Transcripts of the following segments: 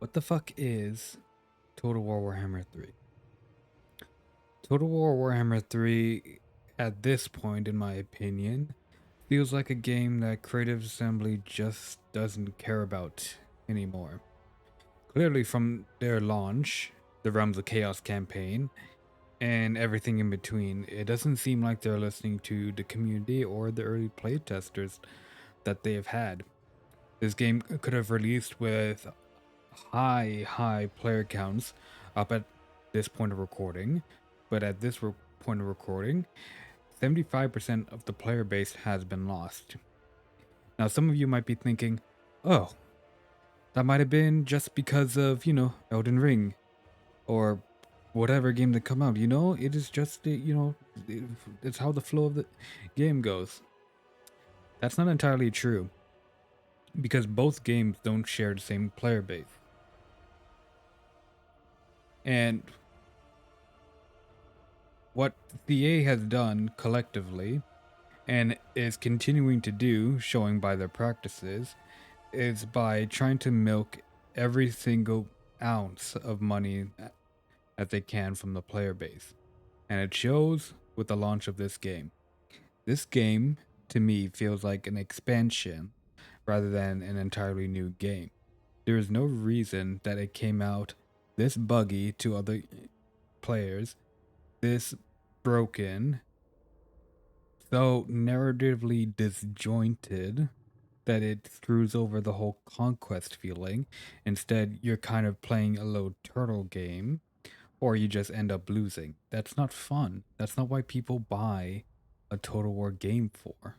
What the fuck is Total War Warhammer 3? Total War Warhammer 3, at this point, in my opinion, feels like a game that Creative Assembly just doesn't care about anymore. Clearly, from their launch, the Realms of Chaos campaign, and everything in between, it doesn't seem like they're listening to the community or the early playtesters that they have had. This game could have released with high player counts up at this point of recording, but at this point of recording, 75% of the player base has been lost. Now, some of you might be thinking, oh, that might have been just because of, Elden Ring or whatever game that come out. It is just, it's how the flow of the game goes. That's not entirely true because both games don't share the same player base. And what CA has done collectively and is continuing to do, showing by their practices, is by trying to milk every single ounce of money that they can from the player base. And it shows with the launch of this game. This game, to me, feels like an expansion rather than an entirely new game. There is no reason that it came out this buggy to other players, this broken, so narratively disjointed that it screws over the whole conquest feeling. Instead, you're kind of playing a little turtle game, or you just end up losing. That's not fun. That's not why people buy a Total War game for.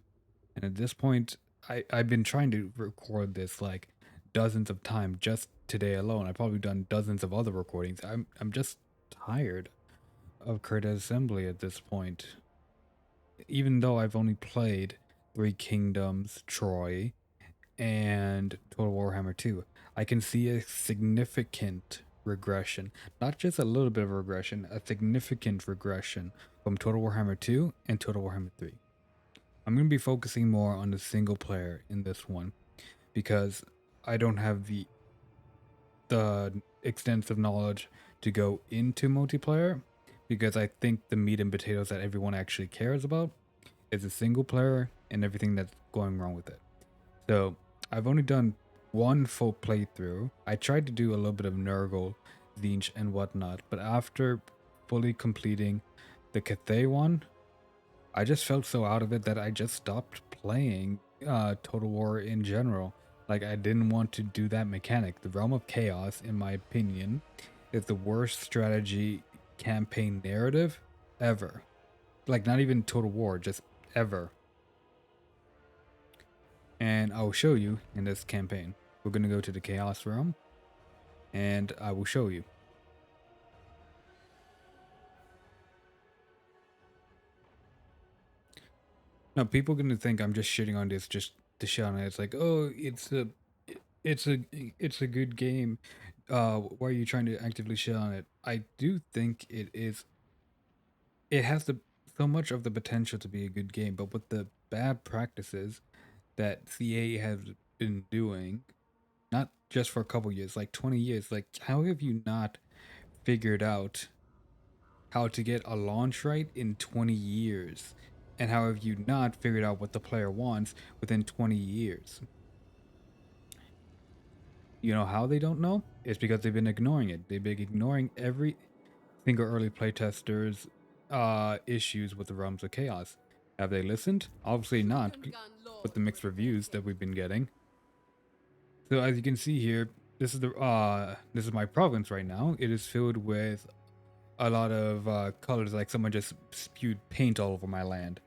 And at this point, I've been trying to record this like dozens of times just today alone. I've probably done dozens of other recordings. I'm just tired of Creative Assembly at this point. Even though I've only played Three Kingdoms, Troy, and Total Warhammer 2, I can see a significant regression. Not just a little bit of regression, a significant regression from Total Warhammer 2 and Total Warhammer 3. I'm going to be focusing more on the single player in this one because I don't have the extensive knowledge to go into multiplayer, because I think the meat and potatoes that everyone actually cares about is a single player and everything that's going wrong with it. So I've only done one full playthrough. I tried to do a little bit of Nurgle, Zinch, and whatnot, but after fully completing the Cathay one, I just felt so out of it that I just stopped playing Total War in general. Like, I didn't want to do that mechanic. The Realm of Chaos, in my opinion, is the worst strategy campaign narrative ever. Like, not even Total War, just ever. And I will show you in this campaign. We're going to go to the Chaos Realm, and I will show you. Now, people are going to think I'm just shitting on this just to shit on it. It's like, oh, it's a good game. Why are you trying to actively shit on it? I do think it is. It has so much of the potential to be a good game, but with the bad practices that CA has been doing, not just for a couple years, like 20 years, like how have you not figured out how to get a launch right in 20 years? And how have you not figured out what the player wants within 20 years? You know how they don't know? It's because they've been ignoring it. They've been ignoring every single early playtesters' issues with the Realms of Chaos. Have they listened? Obviously not, with the mixed reviews that we've been getting. So as you can see here, this is my province right now. It is filled with a lot of colors, like someone just spewed paint all over my land.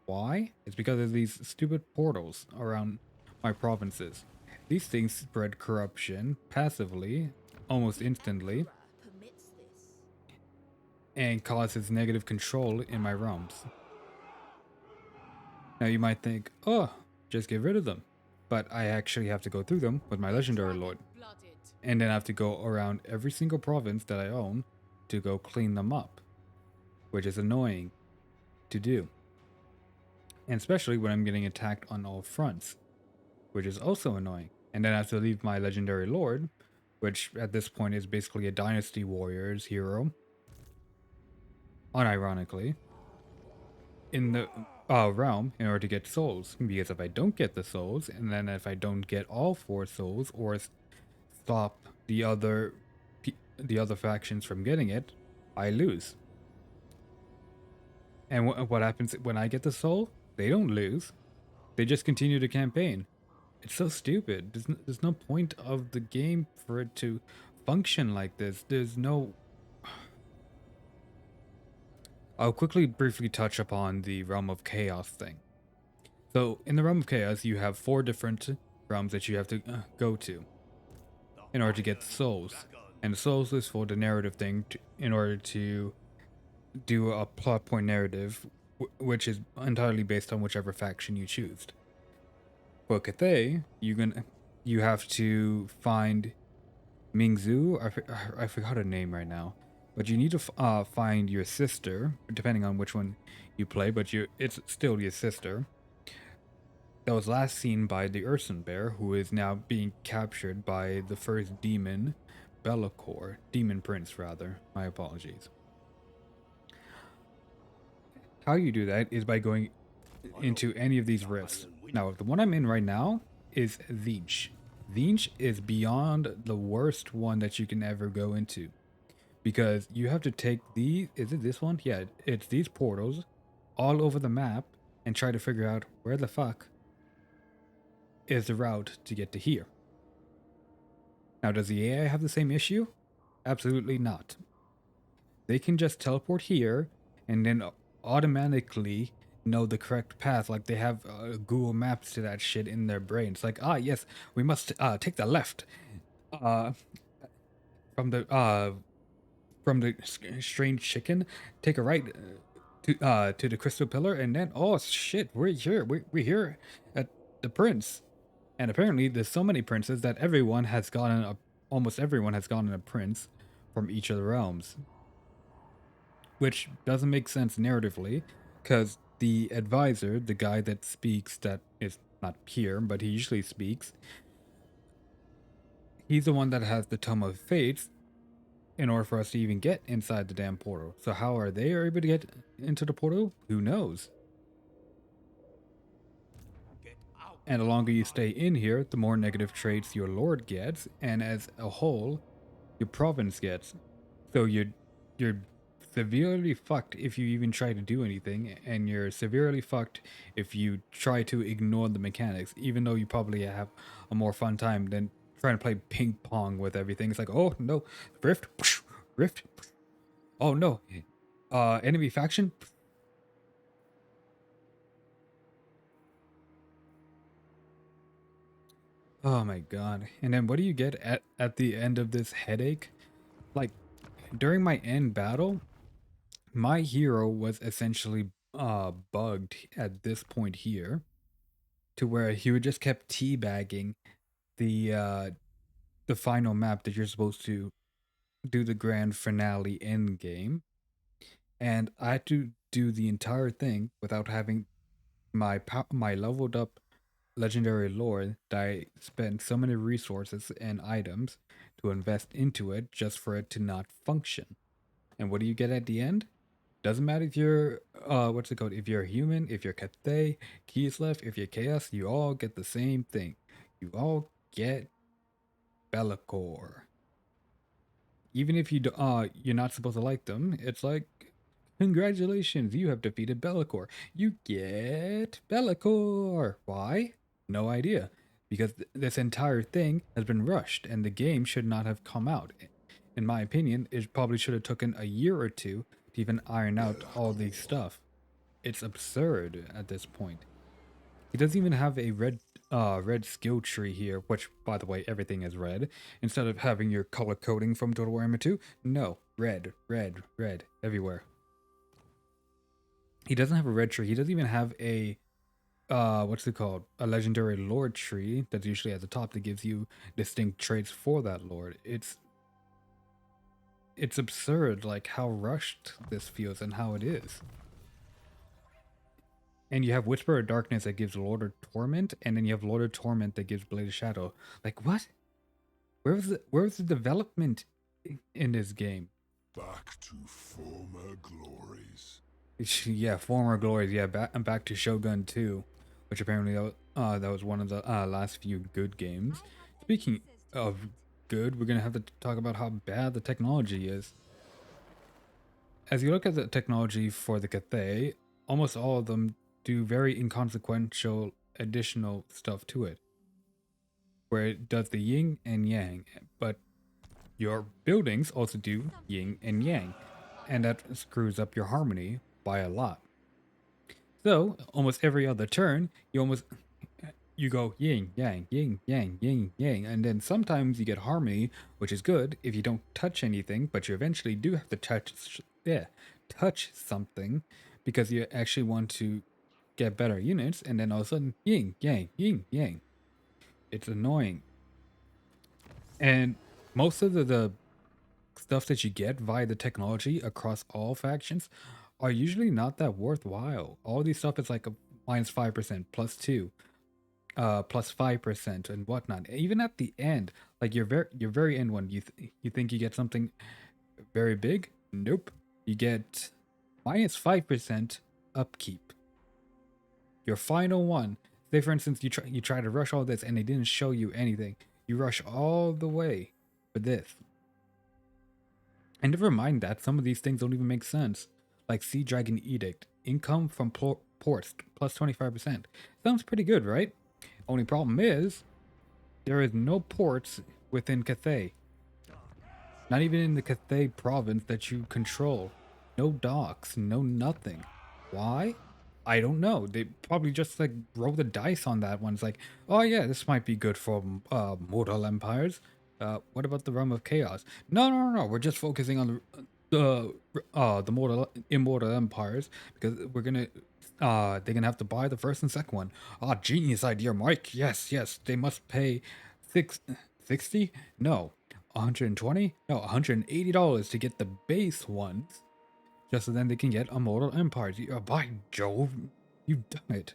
Why? It's because of these stupid portals around my provinces. These things spread corruption passively, almost instantly, and causes negative control in my realms. Now you might think, oh, just get rid of them. But I actually have to go through them with my legendary lord. And then I have to go around every single province that I own to go clean them up, which is annoying to do. And especially when I'm getting attacked on all fronts, which is also annoying. And then I have to leave my legendary lord which at this point is basically a Dynasty Warriors hero, unironically, in the realm in order to get souls. Because if I don't get the souls, and then if I don't get all 4 souls, or stop the other factions from getting it, I lose. And what happens when I get the soul? They don't lose. They just continue to campaign. It's so stupid. There's no point of the game for it to function like this. There's no... I'll quickly briefly touch upon the Realm of Chaos thing. So, in the Realm of Chaos, you have 4 different realms that you have to go to in order to get the souls. And the souls is for the narrative thing in order to do a plot point narrative, which is entirely based on whichever faction you choose. For Cathay, you have to find Mingzu. I forgot her name right now, but you need to find your sister, depending on which one you play. But it's still your sister. That was last seen by the Urson Bear, who is now being captured by the first demon, Bellicor, Demon Prince rather. My apologies. How you do that is by going into any of these rifts. Now, the one I'm in right now is Vinch. Vinch is beyond the worst one that you can ever go into. Because you have to take these... Is it this one? Yeah, it's these portals all over the map and try to figure out where the fuck is the route to get to here. Now, does the AI have the same issue? Absolutely not. They can just teleport here and then automatically know the correct path. Like they have Google Maps to that shit in their brain. It's like, yes, we must take the left from the strange chicken. Take a right to the crystal pillar, and then oh shit, we're here. We're here at the prince. And apparently, there's so many princes that almost everyone has gotten a prince from each of the realms. Which doesn't make sense narratively, because the advisor, the guy that speaks, that is not here, but he usually speaks, he's the one that has the Tome of Fates in order for us to even get inside the damn portal. So how are they able to get into the portal? Who knows? And the longer you stay in here, the more negative traits your lord gets, and as a whole, your province gets. So you're severely fucked if you even try to do anything, and you're severely fucked if you try to ignore the mechanics, even though you probably have a more fun time than trying to play ping pong with everything. It's like, oh no, rift, rift, oh no, enemy faction. Oh my god. And then what do you get at the end of this headache? Like, during my end battle, my hero was essentially bugged at this point here, to where he would just kept teabagging the the final map that you're supposed to do the grand finale end game, and I had to do the entire thing without having my leveled up legendary lore that I spent so many resources and items to invest into it just for it to not function. And what do you get at the end? Doesn't matter if you're what's it called? If you're a human, if you're Cathay, Kislev, if you're Chaos, you all get the same thing. You all get Bellicor. Even if you're not supposed to like them, it's like, congratulations, you have defeated Bellicor. You get Bellicor. Why? No idea. Because this entire thing has been rushed, and the game should not have come out. In my opinion, it probably should have taken a year or two to even iron out all these stuff. It's absurd at this point. He doesn't even have a red skill tree here, which, by the way, everything is red. Instead of having your color coding from Total Warhammer 2, no, red, red, red, everywhere. He doesn't have a red tree. He doesn't even have a, what's it called? A legendary lord tree that's usually at the top that gives you distinct traits for that lord. It's absurd, like, how rushed this feels and how it is. And you have Whisper of Darkness that gives Lord of Torment, and then you have Lord of Torment that gives Blade of Shadow. Like, what? Where's the development in this game? Back to former glories. Yeah, former glories. Yeah, back to Shogun 2, which apparently that was one of the last few good games. Speaking of good, we're gonna have to talk about how bad the technology is. As you look at the technology for the Cathay, almost all of them do very inconsequential additional stuff to it, where it does the yin and yang, but your buildings also do yin and yang, and that screws up your harmony by a lot. So almost every other turn, you go yin yang yin yang yin yang, and then sometimes you get harmony, which is good if you don't touch anything, but you eventually do have to touch something because you actually want to get better units, and then all of a sudden yin yang. It's annoying, and most of the stuff that you get via the technology across all factions are usually not that worthwhile. All these stuff is like a -5%, +2, +5% and whatnot. Even at the end, like your very end one, you think you get something very big? Nope. You get -5% upkeep. Your final one, say for instance you try to rush all this and they didn't show you anything. You rush all the way for this. And never mind that, some of these things don't even make sense. Like Sea Dragon Edict, income from ports +25%. Sounds pretty good, right? Only problem is, there is no ports within Cathay. Not even in the Cathay province that you control. No docks, no nothing. Why? I don't know. They probably just like roll the dice on that one. It's like, oh yeah, this might be good for mortal empires. What about the realm of chaos? No. We're just focusing on the mortal immortal empires because they're gonna have to buy the first and second one. Ah, genius idea, Mike. Yes. They must pay 60? No. 120? No, $180 to get the base ones, just so then they can get immortal empires. By Jove, you've done it.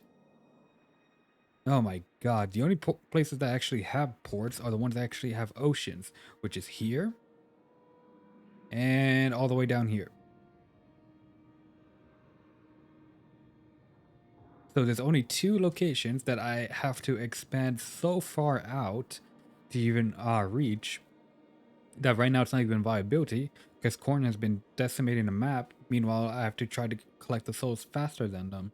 Oh my god, the only places that actually have ports are the ones that actually have oceans, which is here and all the way down here. So there's only 2 locations that I have to expand so far out to even reach that right now it's not even viability because Corn has been decimating the map. Meanwhile, I have to try to collect the souls faster than them.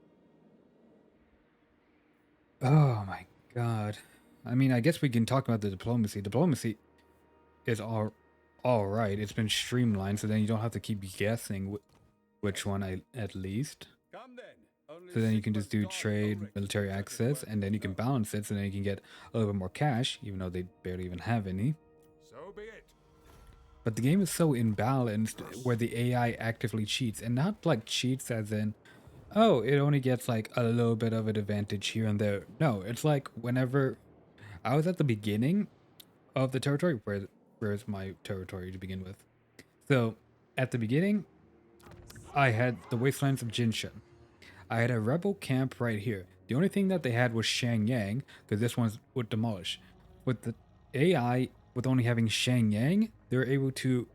Oh my god. I mean, I guess we can talk about the diplomacy. Diplomacy is all right. It's been streamlined, so then you don't have to keep guessing which one at least. So then you can just do trade, military access, and then you can balance it, so then you can get a little bit more cash, even though they barely even have any. So be it. But the game is so imbalanced where the AI actively cheats, and not like cheats as in, oh, it only gets like a little bit of an advantage here and there. No, it's like whenever I was at the beginning of the territory, where's my territory to begin with? So at the beginning, I had the wastelands of Jinshan. I had a rebel camp right here. The only thing that they had was Shangyang, because this one would demolish. With the AI, with only having Shangyang, they're able to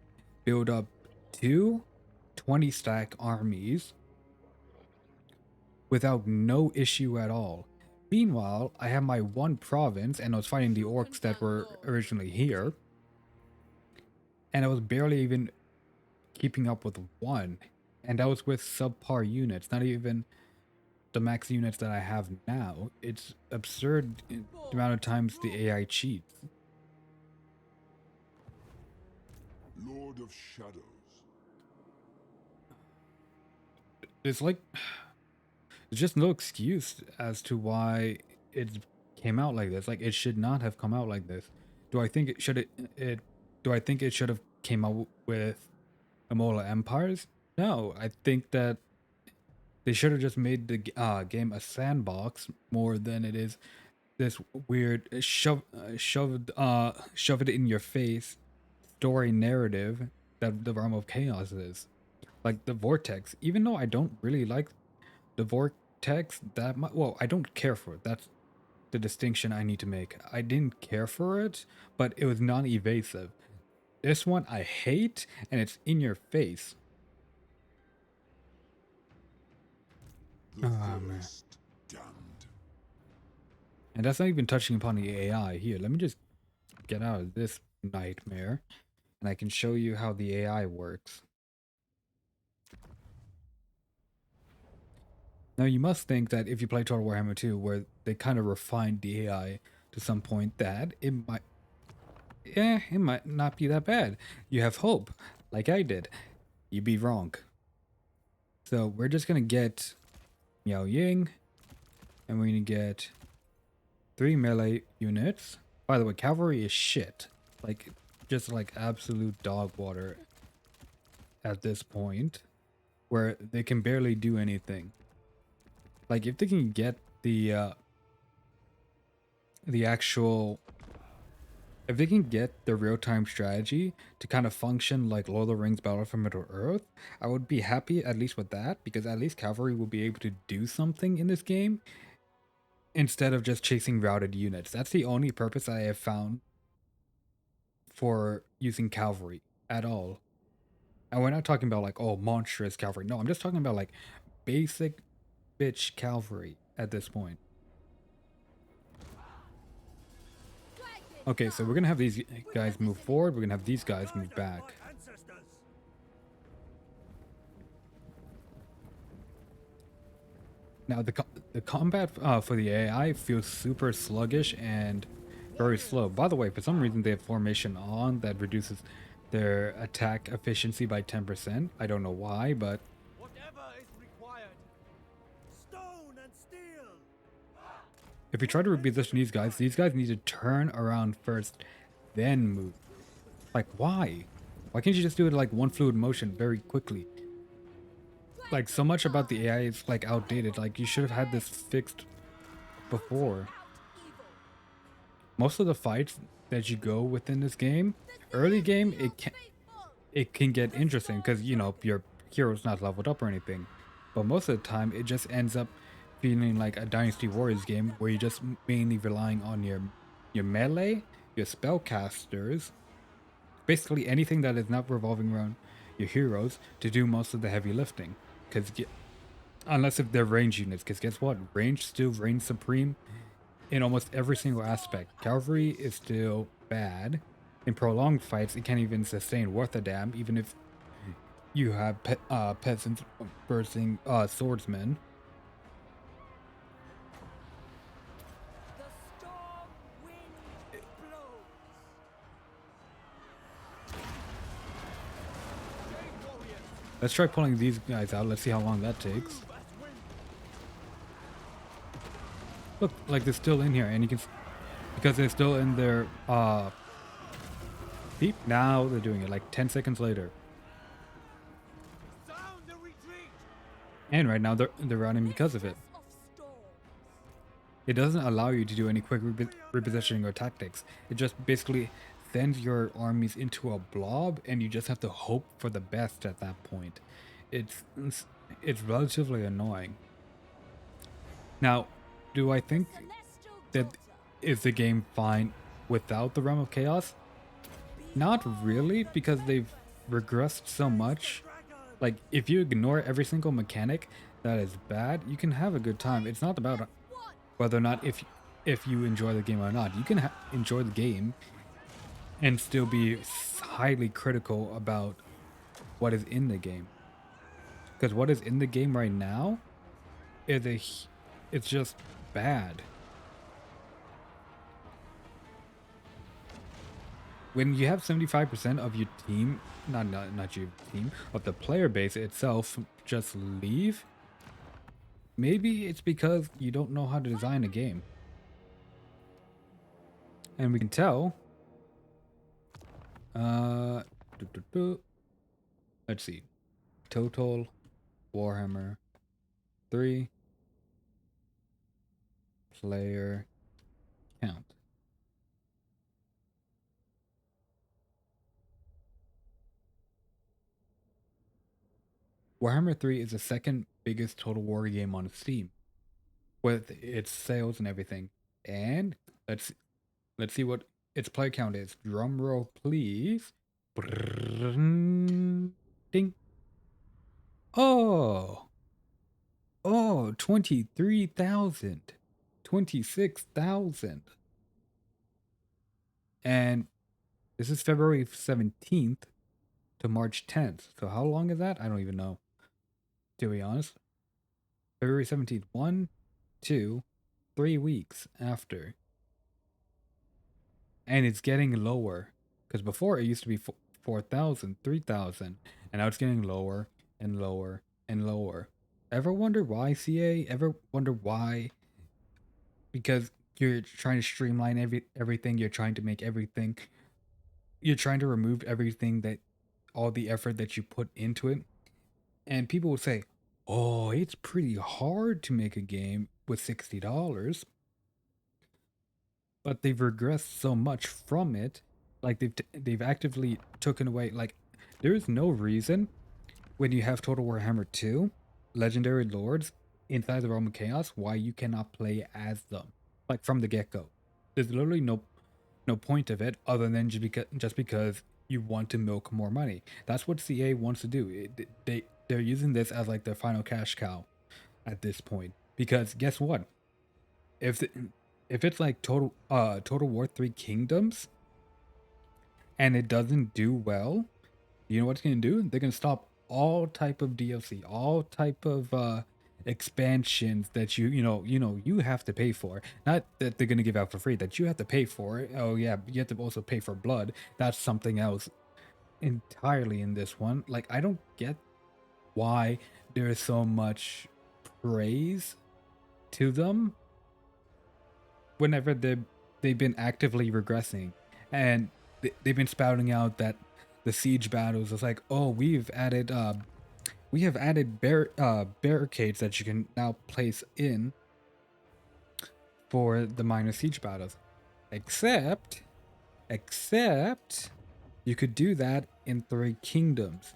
build up 2 20-stack armies without no issue at all. Meanwhile, I have my one province, and I was fighting the orcs that were originally here, and I was barely even keeping up with one, and that was with subpar units, not even the max units that I have now. It's absurd the amount of times the AI cheats. Lord of Shadows. It's like there's just no excuse as to why it came out like this. Like it should not have come out like this. Do I think it do I think it should have came out with Immortal Empires? No, I think that they should have just made the game a sandbox more than it is this weird shove it in your face story narrative that the realm of chaos is. Like the vortex, even though I don't really like the vortex that much. Well, I don't care for it. the distinction I need to make. I didn't care for it, but it was non-evasive. This one I hate, and it's in your face. The Man. first damned. And that's not even touching upon the AI. Here, let me just get out of this nightmare, and I can show you how the AI works. Now, you must think that if you play Total Warhammer 2, where they kind of refined the AI to some point, that it might not be that bad. You have hope, like I did. You'd be wrong. So we're just gonna get Miao Ying, and we're gonna get 3 melee units. By the way, cavalry is shit. Like, just like absolute dog water at this point, where they can barely do anything. Like, if they can get the actual, if they can get the real-time strategy to kind of function like Lord of the Rings Battle for Middle-earth, I would be happy at least with that, because at least cavalry will be able to do something in this game instead of just chasing routed units. That's the only purpose I have found for using cavalry at all. And we're not talking about like, oh, monstrous cavalry. No, I'm just talking about like basic bitch cavalry at this point. Okay, so we're gonna have these guys move forward. We're gonna have these guys move back. Now the combat for the AI feels super sluggish and very slow. By the way, for some reason they have formation on that reduces their attack efficiency by 10%. I don't know why, but Whatever is required. Stone and steel. if you try to reposition these guys need to turn around first, then move. Like, why? Why can't you just do it like one fluid motion very quickly? Like, so much about the AI is like outdated. Like, you should have had this fixed before. Most of the fights that you go within this game, early game, it can get interesting because, you know, your hero's not leveled up or anything. But most of the time, it just ends up feeling like a Dynasty Warriors game where you're just mainly relying on your melee, your spellcasters, basically anything that is not revolving around your heroes to do most of the heavy lifting. Because unless if they're range units, because guess what? Range still reigns supreme in almost every single aspect. Cavalry is still bad. In prolonged fights, it can't even sustain worth a damn, even if you have peasants versus swordsmen. The storm wind blows. Brave warriors, Let's try pulling these guys out. Let's see how long that takes. move as wind. Look, like they're still in here, and you can, because they're still in their beep. Now they're doing it like 10 seconds later, Sound the retreat. and right now they're running because of it. Of storms. It doesn't allow you to do any quick repositioning or tactics. It just basically sends your armies into a blob, and you just have to hope for the best at that point. It's relatively annoying. Now, do I think Celestial that daughter. is the game fine without the Realm of Chaos? Not really, because they've regressed so much. Like, if you ignore every single mechanic that is bad, you can have a good time. It's not about whether or not if you enjoy the game or not. You can enjoy the game and still be highly critical about what is in the game. Because what is in the game right now is it's just bad. When you have 75% of your team, not your team, of the player base itself just leave, maybe it's because you don't know how to design a game. And we can tell. Uh, let's see. Total Warhammer 3 player count. Warhammer 3 is the second biggest Total War game on Steam, with its sales and everything. And let's see what its player count is. Drum roll, please. Brrrring. Ding. Oh, oh, 23,000, 26,000. And this is February 17th to March 10th. So how long is that? I don't even know, to be honest. February 17th, 1, 2, 3 weeks after. And it's getting lower. Because before it used to be 4,000, 3,000. And now it's getting lower and lower and lower. Ever wonder why, CA? Ever wonder why? Because you're trying to streamline everything. You're trying to make everything. You're trying to remove everything that, all the effort that you put into it. And people will say, oh, it's pretty hard to make a game with $60. But they've regressed so much from it. Like they've actively taken away, like, there's no reason when you have Total Warhammer 2 Legendary Lords inside the Realm of Chaos why you cannot play as them, like, from the get-go. There's literally no point of it other than just because you want to milk more money. That's what CA wants to do. They're using this as like their final cash cow at this point, because guess what, if the, if it's like Total War 3 Kingdoms and it doesn't do well, you know what it's gonna do? They're gonna stop all type of DLC, all type of expansions that you have to pay for. Not that they're gonna give out for free, that you have to pay for. Oh yeah, you have to also pay for blood. That's something else entirely in this one. Like, I don't get why there's so much praise to them whenever they've been actively regressing, and they've been spouting out that the siege battles is like, oh, we have added barricades that you can now place in for the minor siege battles, except you could do that in 3 Kingdoms,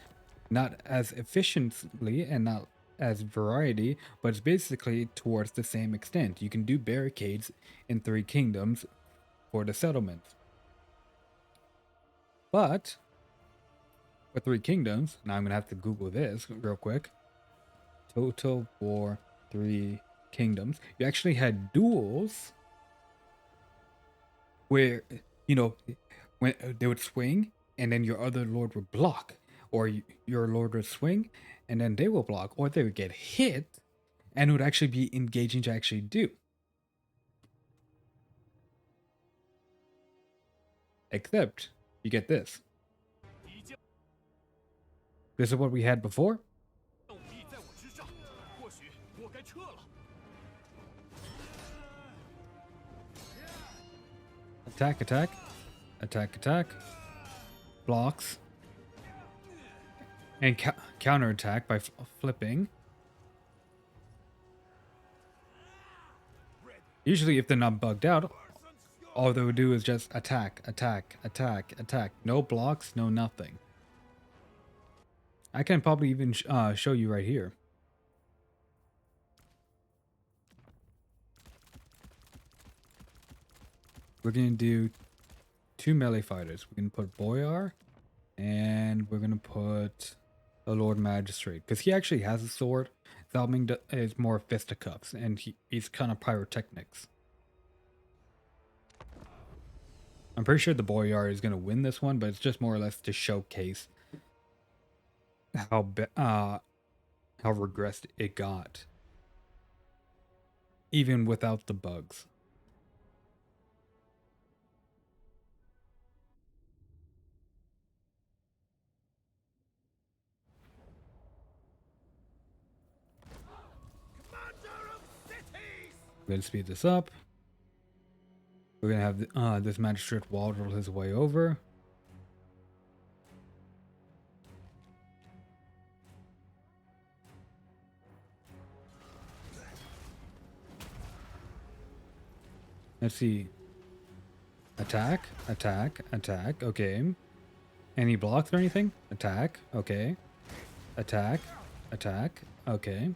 not as efficiently and not as variety, but it's basically towards the same extent. You can do barricades in 3 Kingdoms for the settlements. But for 3 Kingdoms, now I'm gonna have to Google this real quick. Total War 3 Kingdoms. You actually had duels where, when they would swing and then your other lord would block, or your lord would swing and then they will block, or they would get hit and it would actually be engaging to actually do. Except you get this. This is what we had before. Attack, attack, attack, attack, blocks, and counterattack by flipping. Usually, if they're not bugged out, all they would do is just attack, attack, attack, attack. No blocks, no nothing. I can probably even show you right here. We're going to do 2 melee fighters. We're going to put Boyar, and we're going to put a Lord Magistrate, because he actually has a sword. Thalming is more fisticuffs, and he's kind of pyrotechnics. I'm pretty sure the Boyar is going to win this one, but it's just more or less to showcase how regressed it got, even without the bugs. We're going to speed this up. We're going to have this magistrate waddle his way over. Let's see. Attack, attack, attack. Okay. Any blocks or anything? Attack. Okay. Attack, attack. Okay.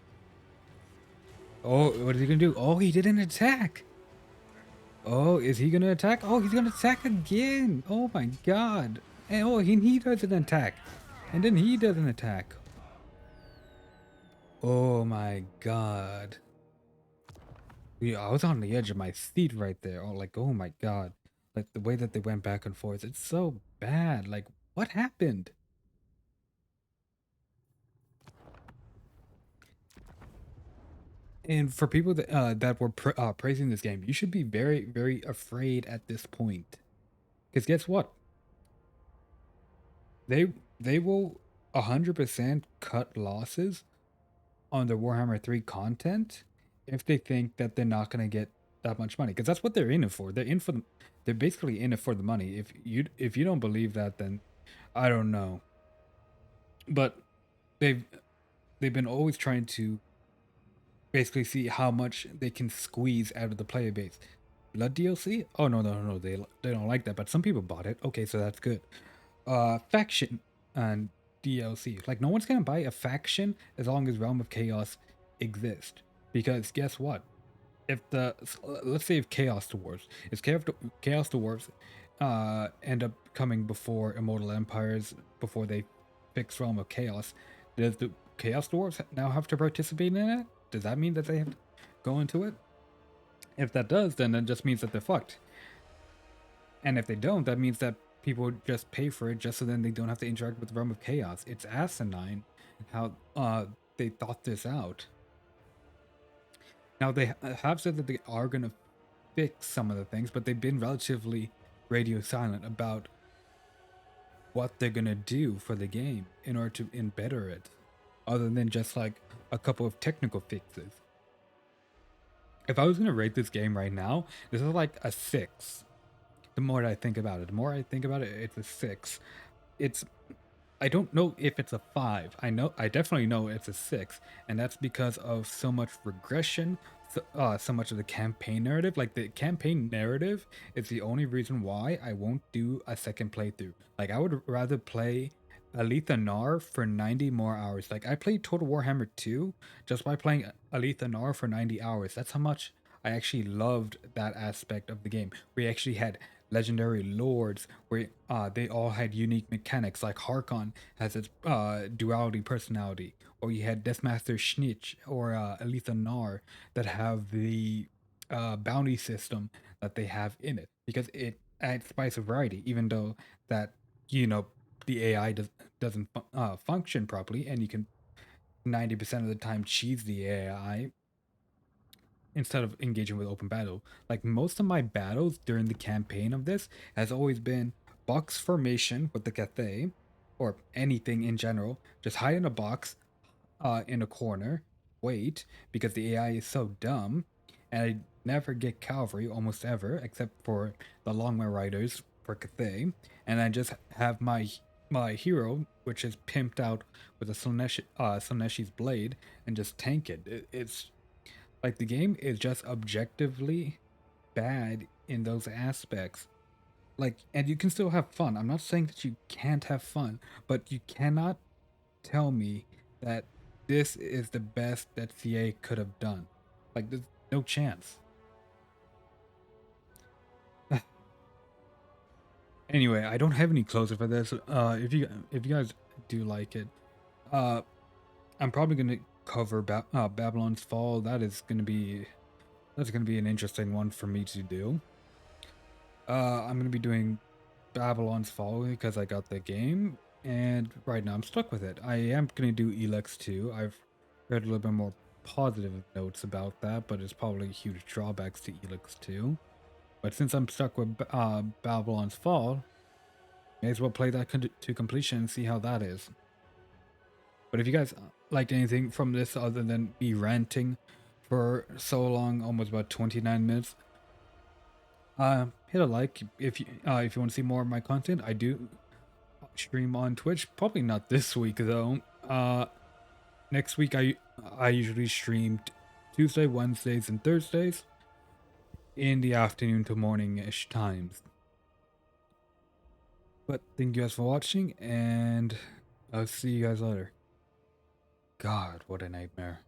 Oh, what is he gonna do? Oh, he did an attack. Oh, is he gonna attack? Oh, he's gonna attack again. Oh my god. And oh, he does an attack. And then he does an attack. Oh my god. Yeah, I was on the edge of my seat right there. Oh, like, oh my god. Like, the way that they went back and forth, it's so bad. Like, what happened? And for people that were praising this game, you should be very, very afraid at this point. Because guess what? They they will 100% cut losses on the Warhammer 3 content if they think that they're not going to get that much money, because that's what they're in it for. They're basically in it for the money. If you don't believe that, then I don't know. But they've they've been always trying to basically see how much they can squeeze out of the player base. Blood DLC? Oh no, no, no, no, they don't like that, but some people bought it. Okay, so that's good. Faction and DLC. Like, no one's gonna buy a faction as long as Realm of Chaos exists. Because guess what? If let's say if Chaos Dwarves end up coming before Immortal Empires, before they fix Realm of Chaos, does the Chaos Dwarves now have to participate in it? Does that mean that they have to go into it? If that does, then it just means that they're fucked. And if they don't, that means that people just pay for it just so then they don't have to interact with the Realm of Chaos. It's asinine how they thought this out. Now, they have said that they are going to fix some of the things, but they've been relatively radio silent about what they're going to do for the game in order to better it, other than just like a couple of technical fixes. If I was going to rate this game right now, this is like a 6. The more I think about it, it's a 6. It's I don't know if it's a 5. I definitely know it's a 6, and that's because of so much regression, so much of the campaign narrative. Like, the campaign narrative is the only reason why I won't do a second playthrough. Like, I would rather play Aletha Nar for 90 more hours. Like, I played Total Warhammer 2 just by playing Aletha Nar for 90 hours. That's how much I actually loved that aspect of the game. We actually had legendary lords where they all had unique mechanics. Like, Harkon has its duality personality, or you had Deathmaster Schnitch or Aletha Nar that have the bounty system that they have in it, because it adds spice of variety, even though that, you know, the AI doesn't function properly, and you can 90% of the time cheese the AI instead of engaging with open battle. Like, most of my battles during the campaign of this has always been box formation with the Cathay, or anything in general. Just hide in a box, in a corner, wait, because the AI is so dumb, and I never get cavalry almost ever, except for the Longmire Riders for Cathay, and I just have my hero, which is pimped out with a Slaneshi's blade, and just tank it. It's like, the game is just objectively bad in those aspects. Like, and you can still have fun. I'm not saying that you can't have fun, but you cannot tell me that this is the best that CA could have done. Like, there's no chance. Anyway, I don't have any closer for this. If you guys do like it, uh, I'm probably gonna cover Babylon's Fall. That's gonna be an interesting one for me to do. I'm gonna be doing Babylon's Fall because I got the game, and right now I'm stuck with it. I am gonna do Elex 2. I've read a little bit more positive notes about that, but it's probably huge drawbacks to Elex 2. But since I'm stuck with Babylon's Fall, may as well play that to completion and see how that is. But if you guys liked anything from this other than me ranting for so long, almost about 29 minutes, hit a like if you want to see more of my content. I do stream on Twitch. Probably not this week though. Next week I usually stream Tuesday, Wednesdays, and Thursdays in the afternoon to morning-ish times. But thank you guys for watching, and I'll see you guys later. God, what a nightmare.